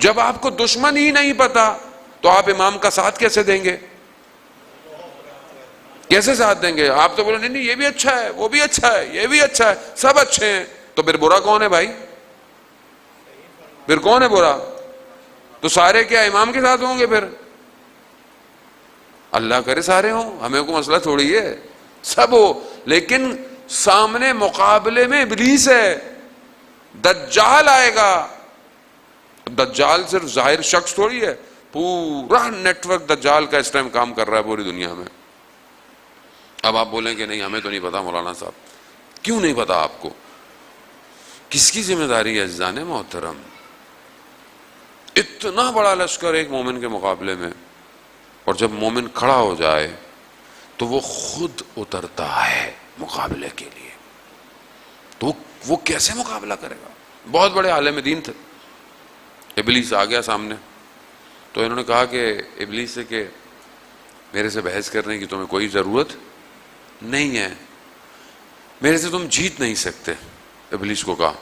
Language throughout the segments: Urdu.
جب آپ کو دشمن ہی نہیں پتا تو آپ امام کا ساتھ کیسے دیں گے؟ کیسے ساتھ دیں گے؟ آپ تو بولے نہیں نہیں یہ بھی اچھا ہے، وہ بھی اچھا ہے، یہ بھی اچھا ہے، سب اچھے ہیں، تو پھر برا کون ہے بھائی؟ پھر کون ہے برا؟ تو سارے کیا امام کے ساتھ ہوں گے؟ پھر اللہ کرے سارے ہوں، ہمیں کوئی مسئلہ تھوڑی ہے، سب ہو، لیکن سامنے مقابلے میں ابلیس ہے، دجال آئے گا۔ دجال صرف ظاہر شخص تھوڑی ہے، پورا نیٹ ورک دجال کا اس ٹائم کام کر رہا ہے پوری دنیا میں۔ اب آپ بولیں کہ نہیں ہمیں تو نہیں پتا مولانا صاحب، کیوں نہیں پتا آپ کو؟ کس کی ذمہ داری ہے عزیزان محترم؟ اتنا بڑا لشکر ایک مومن کے مقابلے میں، اور جب مومن کھڑا ہو جائے تو وہ خود اترتا ہے مقابلے کے لیے، تو وہ کیسے مقابلہ کرے گا؟ بہت بڑے عالم دین تھے، ابلیس آ گیا سامنے، تو انہوں نے کہا کہ ابلیس سے کہ میرے سے بحث کرنے کی تمہیں کوئی ضرورت نہیں ہے، میرے سے تم جیت نہیں سکتے۔ ابلیس کو کہا،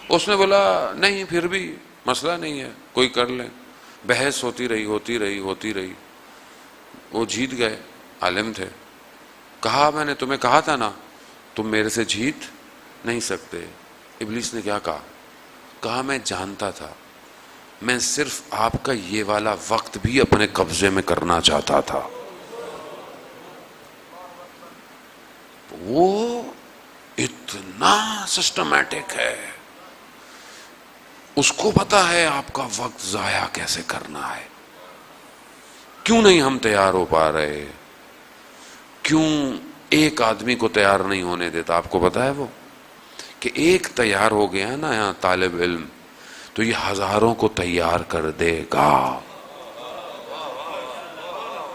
اس نے بولا نہیں پھر بھی مسئلہ نہیں ہے، کوئی کر لیں۔ بحث ہوتی رہی، وہ جیت گئے، عالم تھے۔ کہا میں نے تمہیں کہا تھا نا تم میرے سے جیت نہیں سکتے۔ ابلیس نے کیا کہا؟ کہا میں جانتا تھا، میں صرف آپ کا یہ والا وقت بھی اپنے قبضے میں کرنا چاہتا تھا۔ وہ اتنا سسٹمیٹک ہے، اس کو پتا ہے آپ کا وقت ضائع کیسے کرنا ہے۔ کیوں نہیں ہم تیار ہو پا رہے؟ کیوں ایک آدمی کو تیار نہیں ہونے دیتا؟ آپ کو پتا ہے وہ کہ ایک تیار ہو گیا نا یہاں طالب علم تو یہ ہزاروں کو تیار کر دے گا،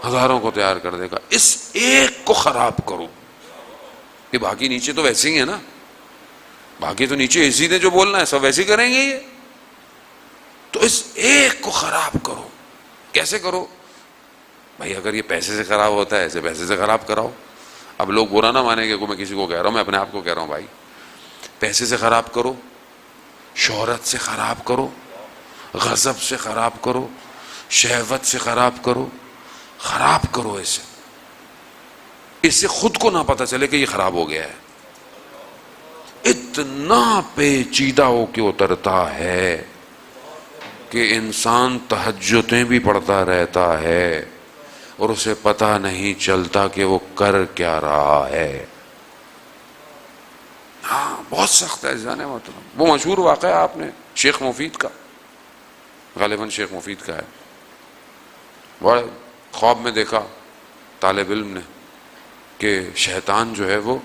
ہزاروں کو تیار کر دے گا۔ اس ایک کو خراب کرو، یہ باقی نیچے تو ویسے ہی ہے نا، باقی تو نیچے اسی نے جو بولنا ہے سب ویسے ہی کریں گے یہ، تو اس ایک کو خراب کرو۔ کیسے کرو بھائی؟ اگر یہ پیسے سے خراب ہوتا ہے ایسے پیسے سے خراب کراؤ۔ اب لوگ برا نہ مانیں گے کہ میں کسی کو کہہ رہا ہوں، میں اپنے آپ کو کہہ رہا ہوں بھائی، پیسے سے خراب کرو، شہرت سے خراب کرو، غضب سے خراب کرو، شہوت سے خراب کرو، خراب کرو اسے، اس سے خود کو نہ پتا چلے کہ یہ خراب ہو گیا ہے۔ اتنا پیچیدہ ہو کے اترتا ہے کہ انسان تہجدیں بھی پڑھتا رہتا ہے اور اسے پتا نہیں چلتا کہ وہ کر کیا رہا ہے۔ ہاں بہت سخت ہے جانے محترم۔ وہ مشہور واقعہ آپ نے شیخ مفید کا، غالباً شیخ مفید کا ہے، بڑے خواب میں دیکھا طالب علم نے کہ شیطان جو ہے وہ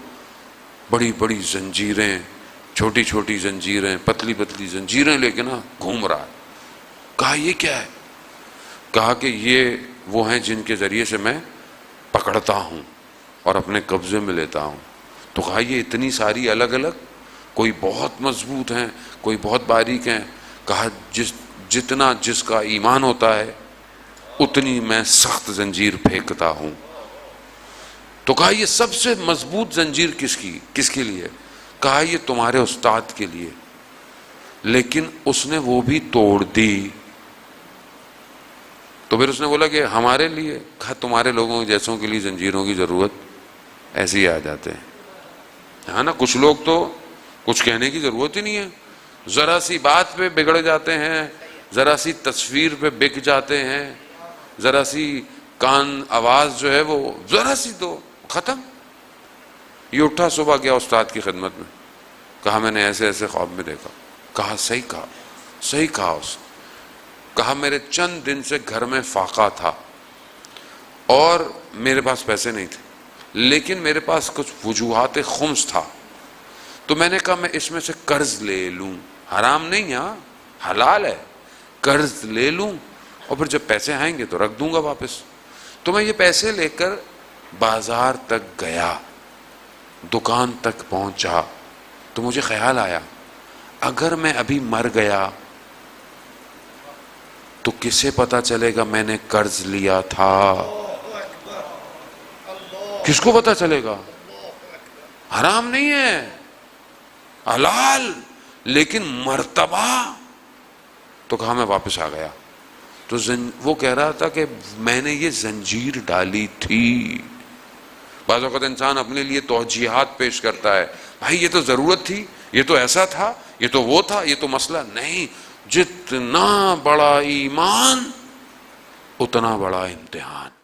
بڑی بڑی زنجیریں، چھوٹی چھوٹی زنجیریں، پتلی پتلی زنجیریں لے کے نا گھوم رہا ہے۔ کہا یہ کیا ہے؟ کہا کہ یہ وہ ہیں جن کے ذریعے سے میں پکڑتا ہوں اور اپنے قبضے میں لیتا ہوں۔ تو کہا یہ اتنی ساری الگ الگ، کوئی بہت مضبوط ہیں، کوئی بہت باریک ہیں۔ کہا جتنا جس کا ایمان ہوتا ہے اتنی میں سخت زنجیر پھینکتا ہوں۔ تو کہا یہ سب سے مضبوط زنجیر کس کے لیے؟ کہا یہ تمہارے استاد کے لیے، لیکن اس نے وہ بھی توڑ دی۔ تو پھر اس نے بولا کہ ہمارے لیے؟ کہا تمہارے لوگوں جیسوں کے لیے زنجیروں کی ضرورت ایسے ہی آ جاتے ہیں، ہاں نا۔ کچھ لوگ تو کچھ کہنے کی ضرورت ہی نہیں ہے، ذرا سی بات پہ بگڑ جاتے ہیں، ذرا سی تصویر پہ بک جاتے ہیں، ذرا سی کان آواز جو ہے وہ ذرا سی تو ختم۔ یہ اٹھا صبح گیا استاد کی خدمت میں، کہا میں نے ایسے ایسے خواب میں دیکھا۔ کہا صحیح کہا، صحیح کہا اس نے۔ کہا میرے چند دن سے گھر میں فاقہ تھا اور میرے پاس پیسے نہیں تھے، لیکن میرے پاس کچھ وجوہات خمس تھا، تو میں نے کہا میں اس میں سے قرض لے لوں، حرام نہیں، ہاں حلال ہے، قرض لے لوں اور پھر جب پیسے آئیں گے تو رکھ دوں گا واپس۔ تو میں یہ پیسے لے کر بازار تک گیا، دکان تک پہنچا، تو مجھے خیال آیا اگر میں ابھی مر گیا تو کسے پتا چلے گا میں نے قرض لیا تھا؟ کس کو پتا چلے گا؟ حرام نہیں ہے، حلال، لیکن مرتبہ تو کہا میں واپس آ گیا. تو وہ کہہ رہا تھا کہ میں نے یہ زنجیر ڈالی تھی. بعض اوقات انسان اپنے لیے توجیحات پیش کرتا ہے, بھائی یہ تو ضرورت تھی, یہ تو ایسا تھا, یہ تو وہ تھا, یہ تو مسئلہ نہیں. جتنا بڑا ایمان اتنا بڑا امتحان.